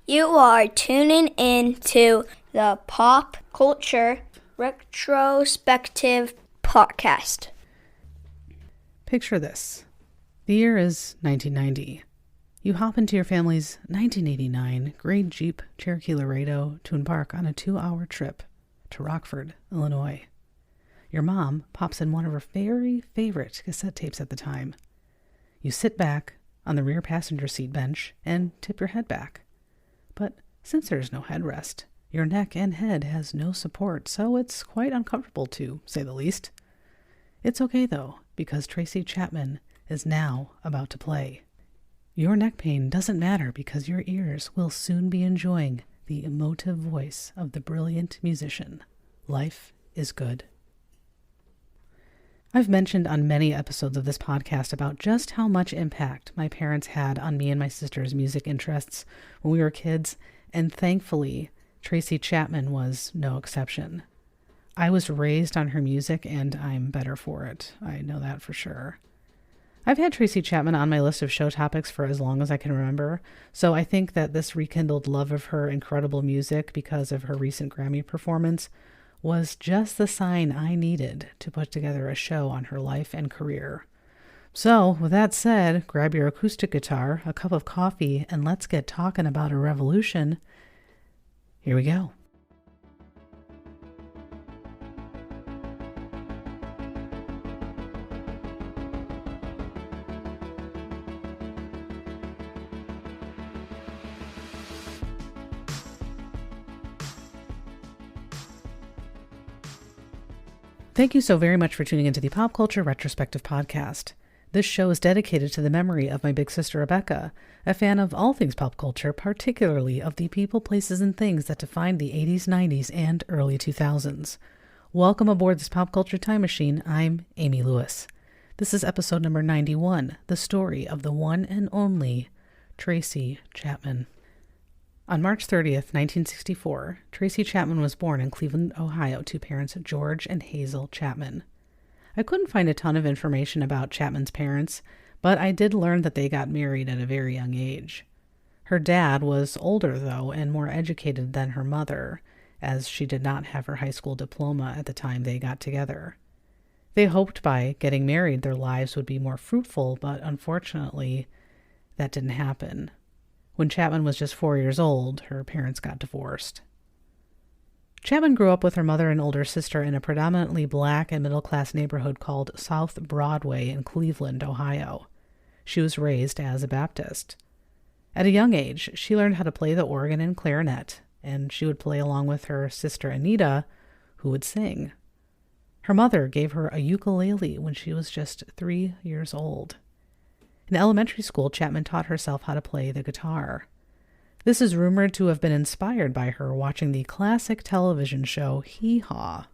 You are tuning in to the Pop Culture Retrospective Podcast. Picture this. The year is 1990. You hop into your family's 1989 gray Jeep Cherokee Laredo to embark on a 2-hour trip to Rockford, Illinois. Your mom pops in one of her very favorite cassette tapes at the time. You sit back on the rear passenger seat bench and tip your head back. But since there's no headrest, your neck and head has no support, so it's quite uncomfortable to say the least. It's okay though, because Tracy Chapman is now about to play. Your neck pain doesn't matter because your ears will soon be enjoying the emotive voice of the brilliant musician. Life is good. I've mentioned on many episodes of this podcast about just how much impact my parents had on me and my sister's music interests when we were kids, and thankfully, Tracy Chapman was no exception. I was raised on her music, and I'm better for it. I know that for sure. I've had Tracy Chapman on my list of show topics for as long as I can remember, so I think that this rekindled love of her incredible music because of her recent Grammy performance was just the sign I needed to put together a show on her life and career. So, with that said, grab your acoustic guitar, a cup of coffee, and let's get talking about a revolution. Here we go. Thank you so very much for tuning into the Pop Culture Retrospective Podcast. This show is dedicated to the memory of my big sister Rebecca, a fan of all things pop culture, particularly of the people, places, and things that defined the 80s, 90s, and early 2000s. Welcome aboard this pop culture time machine. I'm Amy Lewis. This is episode number 91, the story of the one and only Tracy Chapman. On March 30th, 1964, Tracy Chapman was born in Cleveland, Ohio, to parents George and Hazel Chapman. I couldn't find a ton of information about Chapman's parents, but I did learn that they got married at a very young age. Her dad was older, though, and more educated than her mother, as she did not have her high school diploma at the time they got together. They hoped by getting married their lives would be more fruitful, but unfortunately, that didn't happen. When Chapman was just 4 years old, her parents got divorced. Chapman grew up with her mother and older sister in a predominantly black and middle-class neighborhood called South Broadway in Cleveland, Ohio. She was raised as a Baptist. At a young age, she learned how to play the organ and clarinet, and she would play along with her sister Anita, who would sing. Her mother gave her a ukulele when she was just 3 years old. In elementary school, Chapman taught herself how to play the guitar. This is rumored to have been inspired by her watching the classic television show Hee Haw.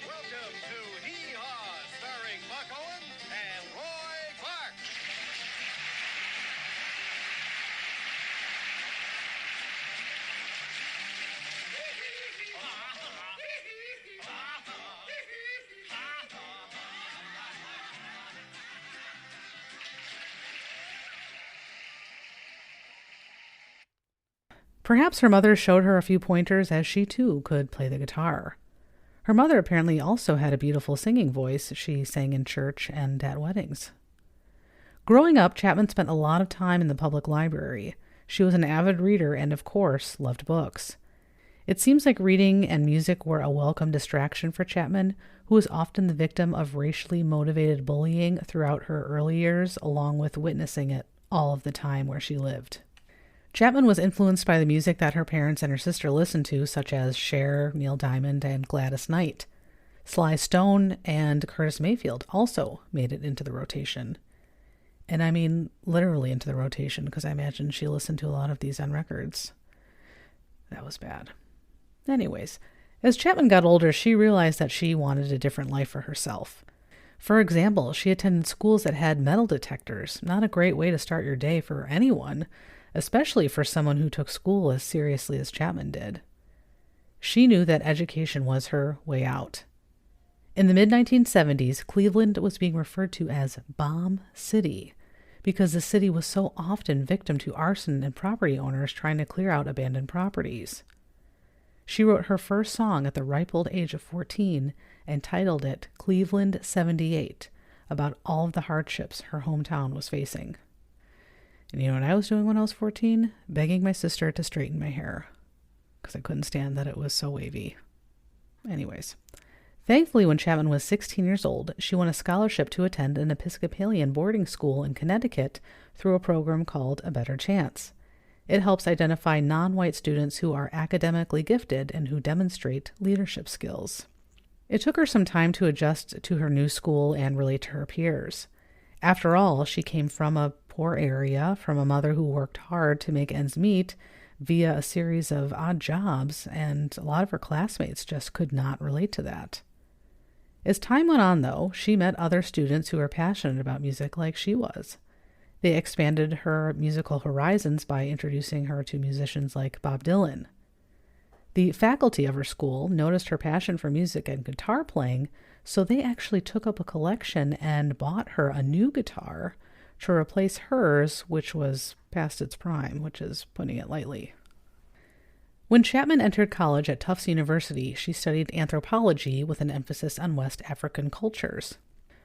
Welcome to Hee Haw, starring Buck Owens and Roy Clark. Perhaps her mother showed her a few pointers as she too could play the guitar. Her mother apparently also had a beautiful singing voice. She sang in church and at weddings. Growing up, Chapman spent a lot of time in the public library. She was an avid reader and, of course, loved books. It seems like reading and music were a welcome distraction for Chapman, who was often the victim of racially motivated bullying throughout her early years, along with witnessing it all of the time where she lived. Chapman was influenced by the music that her parents and her sister listened to, such as Cher, Neil Diamond, and Gladys Knight. Sly Stone and Curtis Mayfield also made it into the rotation. And I mean literally into the rotation, because I imagine she listened to a lot of these on records. That was bad. Anyways, as Chapman got older, she realized that she wanted a different life for herself. For example, she attended schools that had metal detectors, not a great way to start your day for anyone, especially for someone who took school as seriously as Chapman did. She knew that education was her way out. In the mid-1970s, Cleveland was being referred to as Bomb City because the city was so often victim to arson and property owners trying to clear out abandoned properties. She wrote her first song at the ripe old age of 14 and titled it Cleveland 78, about all of the hardships her hometown was facing. And you know what I was doing when I was 14? Begging my sister to straighten my hair because I couldn't stand that it was so wavy. Anyways. Thankfully, when Chapman was 16 years old, she won a scholarship to attend an Episcopalian boarding school in Connecticut through a program called A Better Chance. It helps identify non-white students who are academically gifted and who demonstrate leadership skills. It took her some time to adjust to her new school and relate to her peers. After all, she came from a poor area, from a mother who worked hard to make ends meet via a series of odd jobs, and a lot of her classmates just could not relate to that. As time went on, though, she met other students who were passionate about music like she was. They expanded her musical horizons by introducing her to musicians like Bob Dylan. The faculty of her school noticed her passion for music and guitar playing, so they actually took up a collection and bought her a new guitar to replace hers, which was past its prime, which is putting it lightly. When Chapman entered college at Tufts University, she studied anthropology with an emphasis on West African cultures.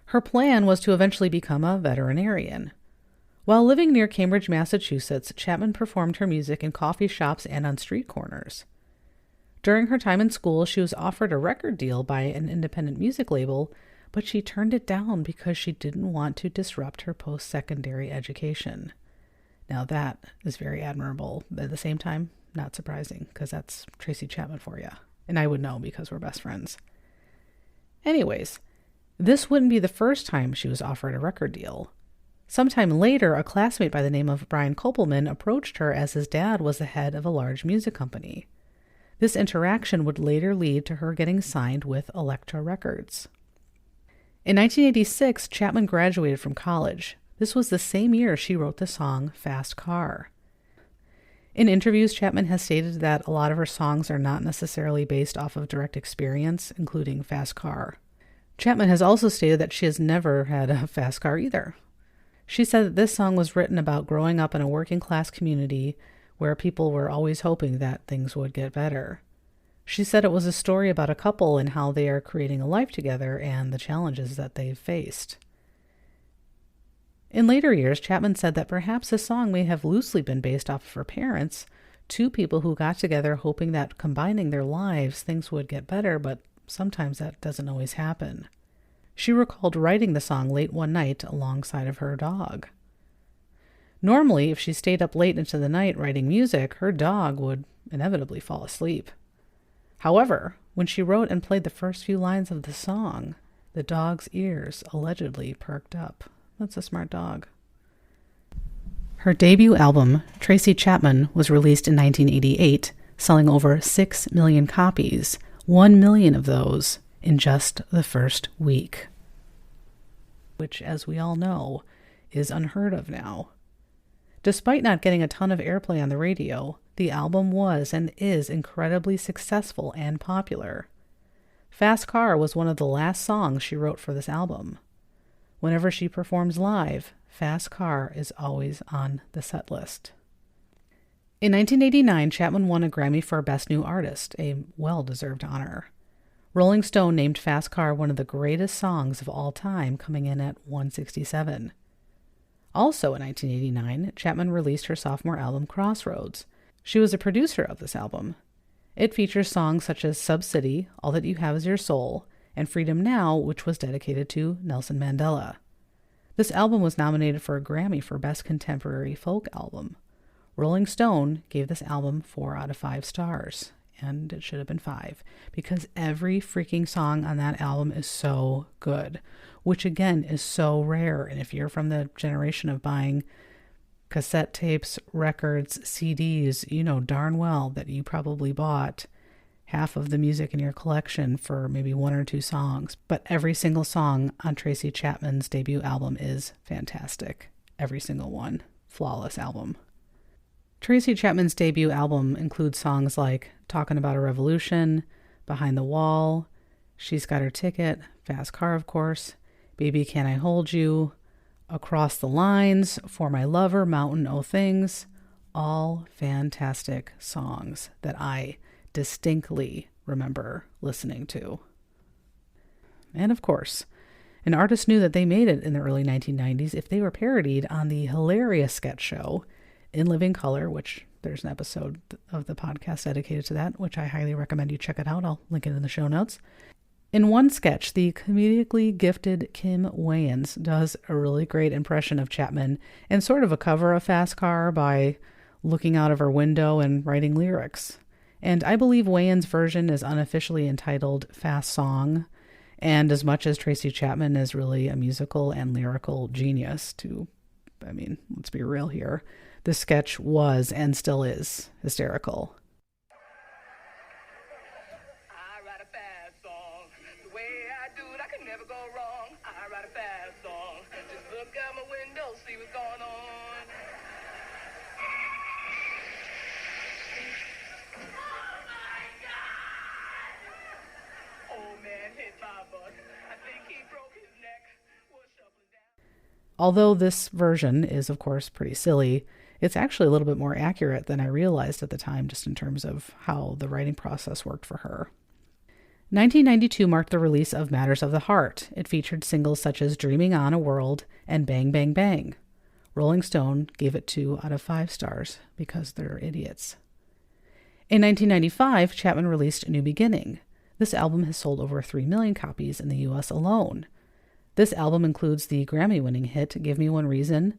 Her plan was to eventually become a veterinarian. While living near Cambridge, Massachusetts, Chapman performed her music in coffee shops and on street corners. During her time in school, she was offered a record deal by an independent music label, but she turned it down because she didn't want to disrupt her post-secondary education. Now that is very admirable, but at the same time, not surprising, because that's Tracy Chapman for you. And I would know because we're best friends. Anyways, this wouldn't be the first time she was offered a record deal. Sometime later, a classmate by the name of Brian Kopelman approached her as his dad was the head of a large music company. This interaction would later lead to her getting signed with Elektra Records. In 1986, Chapman graduated from college. This was the same year she wrote the song Fast Car. In interviews, Chapman has stated that a lot of her songs are not necessarily based off of direct experience, including Fast Car. Chapman has also stated that she has never had a fast car either. She said that this song was written about growing up in a working-class community where people were always hoping that things would get better. She said it was a story about a couple and how they are creating a life together and the challenges that they've faced. In later years, Chapman said that perhaps the song may have loosely been based off of her parents, two people who got together hoping that combining their lives things would get better, but sometimes that doesn't always happen. She recalled writing the song late one night alongside of her dog. Normally, if she stayed up late into the night writing music, her dog would inevitably fall asleep. However, when she wrote and played the first few lines of the song, the dog's ears allegedly perked up. That's a smart dog. Her debut album, Tracy Chapman, was released in 1988, selling over 6 million copies, 1 million of those in just the first week. Which, as we all know, is unheard of now. Despite not getting a ton of airplay on the radio, the album was and is incredibly successful and popular. Fast Car was one of the last songs she wrote for this album. Whenever she performs live, Fast Car is always on the set list. In 1989, Chapman won a Grammy for Best New Artist, a well-deserved honor. Rolling Stone named Fast Car one of the greatest songs of all time, coming in at 167. Also in 1989, Chapman released her sophomore album, Crossroads. She was a producer of this album. It features songs such as Sub City, All That You Have Is Your Soul, and Freedom Now, which was dedicated to Nelson Mandela. This album was nominated for a Grammy for Best Contemporary Folk Album. Rolling Stone gave this album 4 out of 5 stars, and it should have been 5, because every freaking song on that album is so good, which again is so rare. And if you're from the generation of buying cassette tapes, records, CDs, you know darn well that you probably bought half of the music in your collection for maybe 1 or 2 songs. But every single song on Tracy Chapman's debut album is fantastic. Every single one. Flawless album. Tracy Chapman's debut album includes songs like Talking About a Revolution, Behind the Wall, She's Got Her Ticket, Fast Car, of course, Baby Can I Hold You, Across the Lines, For My Lover, Mountain O' Things, all fantastic songs that I distinctly remember listening to. And of course, an artist knew that they made it in the early 1990s if they were parodied on the hilarious sketch show In Living Color, which there's an episode of the podcast dedicated to that, which I highly recommend you check it out. I'll link it in the show notes. In one sketch, the comedically gifted Kim Wayans does a really great impression of Chapman and sort of a cover of Fast Car by looking out of her window and writing lyrics. And I believe Wayans' version is unofficially entitled Fast Song. And as much as Tracy Chapman is really a musical and lyrical genius let's be real here, the sketch was and still is hysterical. I write a fast song. The way I do it, I can never go wrong. I write a fast song. Just look out my window, see what's going on. Oh my God! Old man hit by a bus. I think he broke his neck. Was shuffling down. Although this version is, of course, pretty silly, it's actually a little bit more accurate than I realized at the time, just in terms of how the writing process worked for her. 1992 marked the release of Matters of the Heart. It featured singles such as Dreaming On a World and Bang Bang Bang. Rolling Stone gave it 2 out of 5 stars because they're idiots. In 1995, Chapman released New Beginning. This album has sold over 3 million copies in the US alone. This album includes the Grammy-winning hit Give Me One Reason,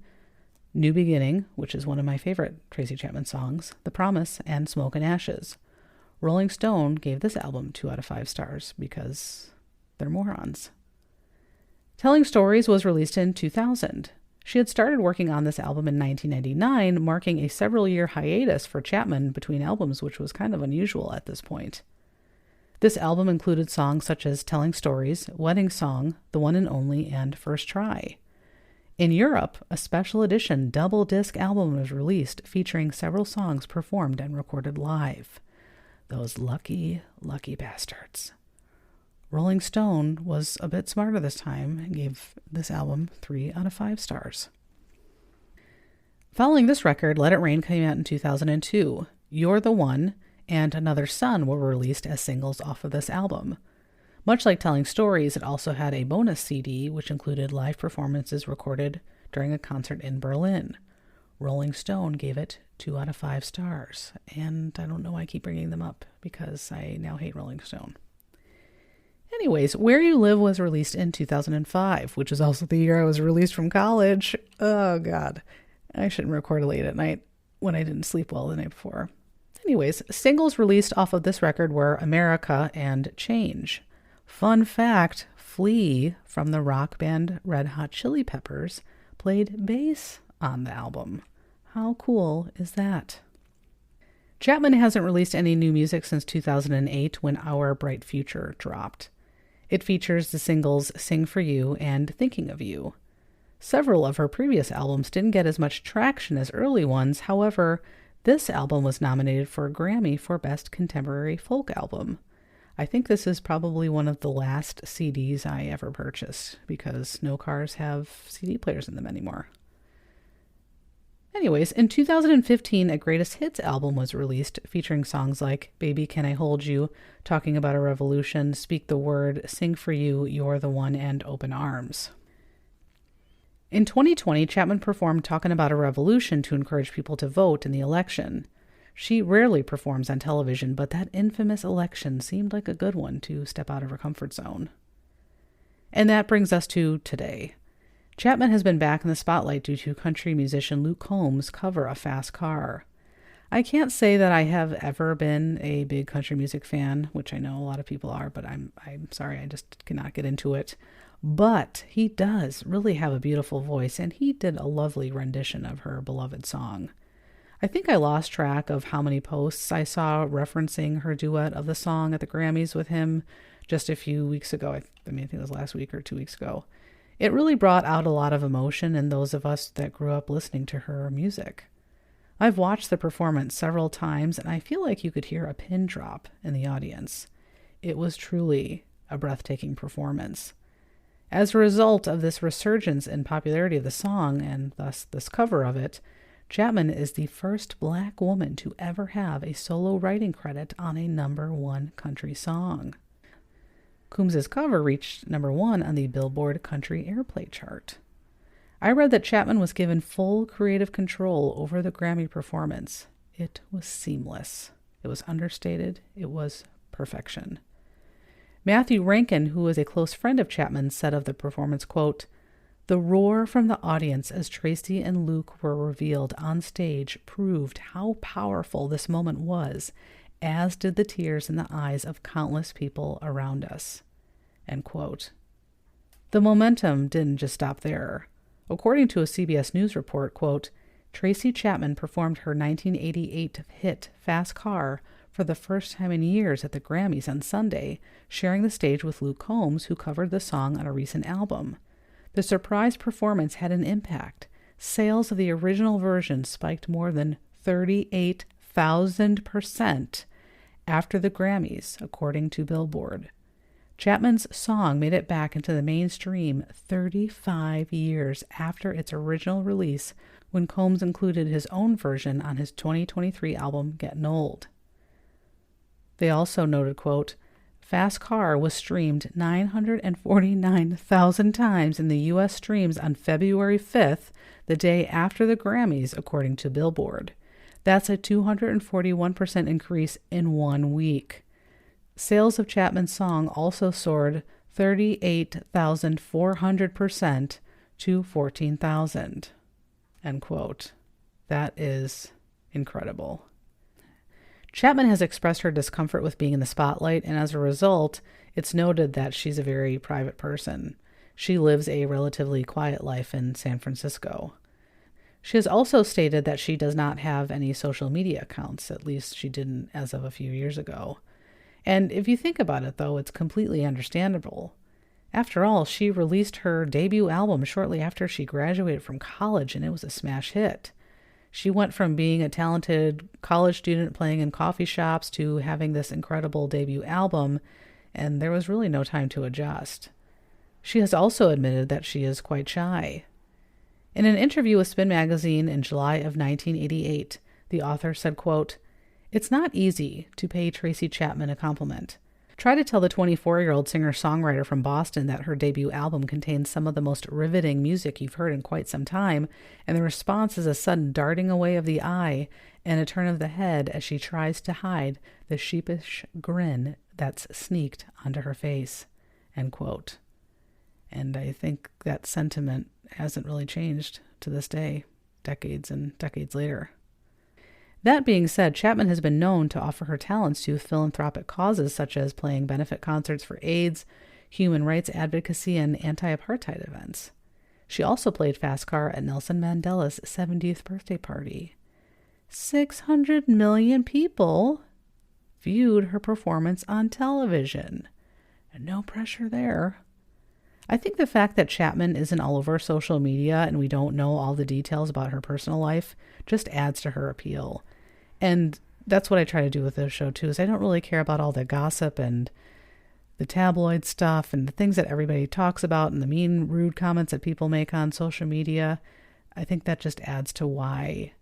New Beginning, which is one of my favorite Tracy Chapman songs, The Promise, and Smoke and Ashes. Rolling Stone gave this album 2 out of 5 stars because they're morons. Telling Stories was released in 2000. She had started working on this album in 1999, marking a several-year hiatus for Chapman between albums, which was kind of unusual at this point. This album included songs such as Telling Stories, Wedding Song, The One and Only, and First Try. In Europe, a special edition double disc album was released featuring several songs performed and recorded live. Those lucky, lucky bastards. Rolling Stone was a bit smarter this time and gave this album 3 out of 5 stars. Following this record, Let It Rain came out in 2002. You're the One and Another Sun were released as singles off of this album. Much like Telling Stories, it also had a bonus CD, which included live performances recorded during a concert in Berlin. Rolling Stone gave it 2 out of 5 stars, and I don't know why I keep bringing them up, because I now hate Rolling Stone. Anyways, Where You Live was released in 2005, which is also the year I was released from college. Oh, God. I shouldn't record late at night when I didn't sleep well the night before. Anyways, singles released off of this record were America and Change. Fun fact, Flea from the rock band Red Hot Chili Peppers played bass on the album. How cool is that? Chapman hasn't released any new music since 2008 when Our Bright Future dropped. It features the singles Sing For You and Thinking of You. Several of her previous albums didn't get as much traction as early ones. However, this album was nominated for a Grammy for Best Contemporary Folk Album. I think this is probably one of the last CDs I ever purchased because no cars have CD players in them anymore. Anyways, in 2015, a Greatest Hits album was released featuring songs like Baby Can I Hold You, Talking About a Revolution, Speak the Word, Sing For You, You're the One, and Open Arms. In 2020, Chapman performed Talking About a Revolution to encourage people to vote in the election. She rarely performs on television, but that infamous election seemed like a good one to step out of her comfort zone. And that brings us to today. Chapman has been back in the spotlight due to country musician Luke Combs' cover of Fast Car. I can't say that I have ever been a big country music fan, which I know a lot of people are, but I'm sorry, I just cannot get into it. But he does really have a beautiful voice, and he did a lovely rendition of her beloved song. I think I lost track of how many posts I saw referencing her duet of the song at the Grammys with him just a few weeks ago. I think it was last week or 2 weeks ago. It really brought out a lot of emotion in those of us that grew up listening to her music. I've watched the performance several times, and I feel like you could hear a pin drop in the audience. It was truly a breathtaking performance. As a result of this resurgence in popularity of the song, and thus this cover of it, Chapman is the first Black woman to ever have a solo writing credit on a #1 country song. Coombs's cover reached #1 on the Billboard Country Airplay chart. I read that Chapman was given full creative control over the Grammy performance. It was seamless. It was understated. It was perfection. Matthew Rankin, who was a close friend of Chapman, said of the performance, quote, "The roar from the audience as Tracy and Luke were revealed on stage proved how powerful this moment was, as did the tears in the eyes of countless people around us." End quote. The momentum didn't just stop there. According to a CBS News report, quote, Tracy Chapman performed her 1988 hit Fast Car for the first time in years at the Grammys on Sunday, sharing the stage with Luke Combs, who covered the song on a recent album. The surprise performance had an impact. Sales of the original version spiked more than 38,000% after the Grammys, according to Billboard. Chapman's song made it back into the mainstream 35 years after its original release, when Combs included his own version on his 2023 album Gettin' Old. They also noted, quote, Fast Car was streamed 949,000 times in the U.S. streams on February 5th, the day after the Grammys, according to Billboard. That's a 241% increase in 1 week. Sales of Chapman's song also soared 38,400% to 14,000. End quote. That is incredible. Chapman has expressed her discomfort with being in the spotlight, and as a result, it's noted that she's a very private person. She lives a relatively quiet life in San Francisco. She has also stated that she does not have any social media accounts, at least she didn't as of a few years ago. And if you think about it, though, it's completely understandable. After all, she released her debut album shortly after she graduated from college, and it was a smash hit. She went from being a talented college student playing in coffee shops to having this incredible debut album, and there was really no time to adjust. She has also admitted that she is quite shy. In an interview with Spin Magazine in July of 1988, the author said, quote, "It's not easy to pay Tracy Chapman a compliment. Try to tell the 24-year-old singer-songwriter from Boston that her debut album contains some of the most riveting music you've heard in quite some time, and the response is a sudden darting away of the eye and a turn of the head as she tries to hide the sheepish grin that's sneaked onto her face." End quote. And I think that sentiment hasn't really changed to this day, decades and decades later. That being said, Chapman has been known to offer her talents to philanthropic causes such as playing benefit concerts for AIDS, human rights advocacy, and anti-apartheid events. She also played Fast Car at Nelson Mandela's 70th birthday party. 600 million people viewed her performance on television. And no pressure there. I think the fact that Chapman isn't all over social media and we don't know all the details about her personal life just adds to her appeal. And that's what I try to do with this show too, is I don't really care about all the gossip and the tabloid stuff and the things that everybody talks about and the mean, rude comments that people make on social media. I think that just adds to why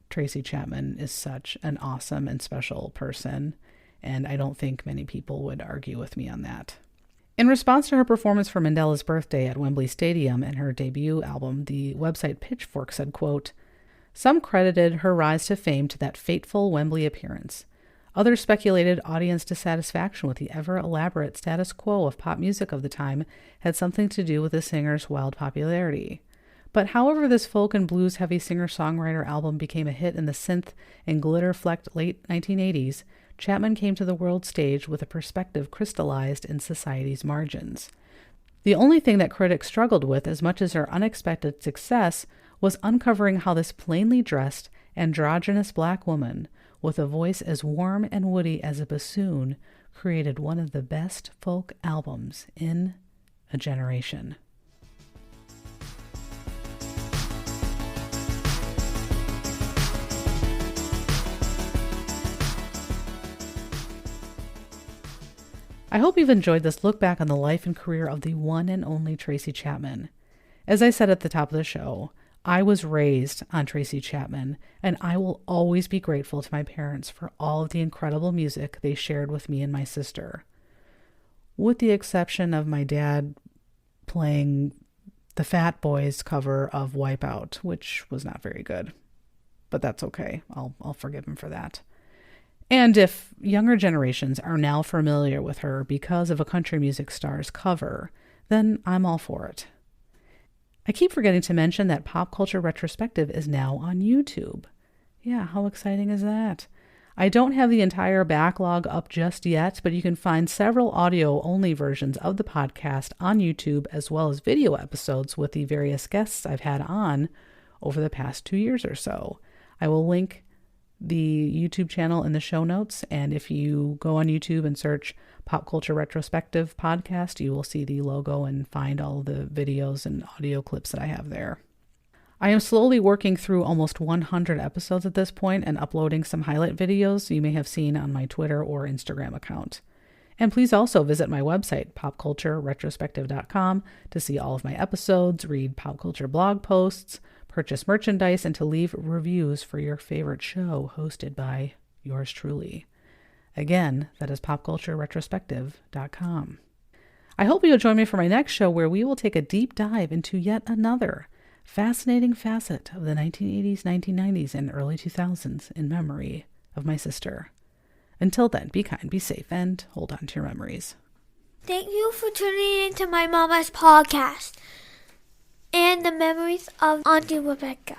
Tracy Chapman is such an awesome and special person. And I don't think many people would argue with me on that. In response to her performance for Mandela's birthday at Wembley Stadium and her debut album, the website Pitchfork said, quote, "Some credited her rise to fame to that fateful Wembley appearance. Others speculated audience dissatisfaction with the ever-elaborate status quo of pop music of the time had something to do with the singer's wild popularity. But however this folk and blues-heavy singer-songwriter album became a hit in the synth and glitter-flecked late 1980s, Chapman came to the world stage with a perspective crystallized in society's margins. The only thing that critics struggled with as much as her unexpected success was uncovering how this plainly dressed, androgynous black woman, with a voice as warm and woody as a bassoon, created one of the best folk albums in a generation." I hope you've enjoyed this look back on the life and career of the one and only Tracy Chapman. As I said at the top of the show, I was raised on Tracy Chapman, and I will always be grateful to my parents for all of the incredible music they shared with me and my sister. With the exception of my dad playing the Fat Boys cover of Wipeout, which was not very good. But that's okay. I'll forgive him for that. And if younger generations are now familiar with her because of a country music star's cover, then I'm all for it. I keep forgetting to mention that Pop Culture Retrospective is now on YouTube. Yeah, how exciting is that? I don't have the entire backlog up just yet, but you can find several audio-only versions of the podcast on YouTube, as well as video episodes with the various guests I've had on over the past 2 years or so. I will link the YouTube channel in the show notes, and if you go on YouTube and search Pop Culture Retrospective Podcast, you will see the logo and find all the videos and audio clips that I have there. I am slowly working through almost 100 episodes at this point and uploading some highlight videos you may have seen on my Twitter or Instagram account. And please also visit my website, popcultureretrospective.com, to see all of my episodes, read pop culture blog posts, purchase merchandise, and to leave reviews for your favorite show hosted by yours truly. Again, that is popcultureretrospective.com. I hope you'll join me for my next show, where we will take a deep dive into yet another fascinating facet of the 1980s, 1990s, and early 2000s in memory of my sister. Until then, be kind, be safe, and hold on to your memories. Thank you for tuning into my mama's podcast and the memories of Auntie Rebecca.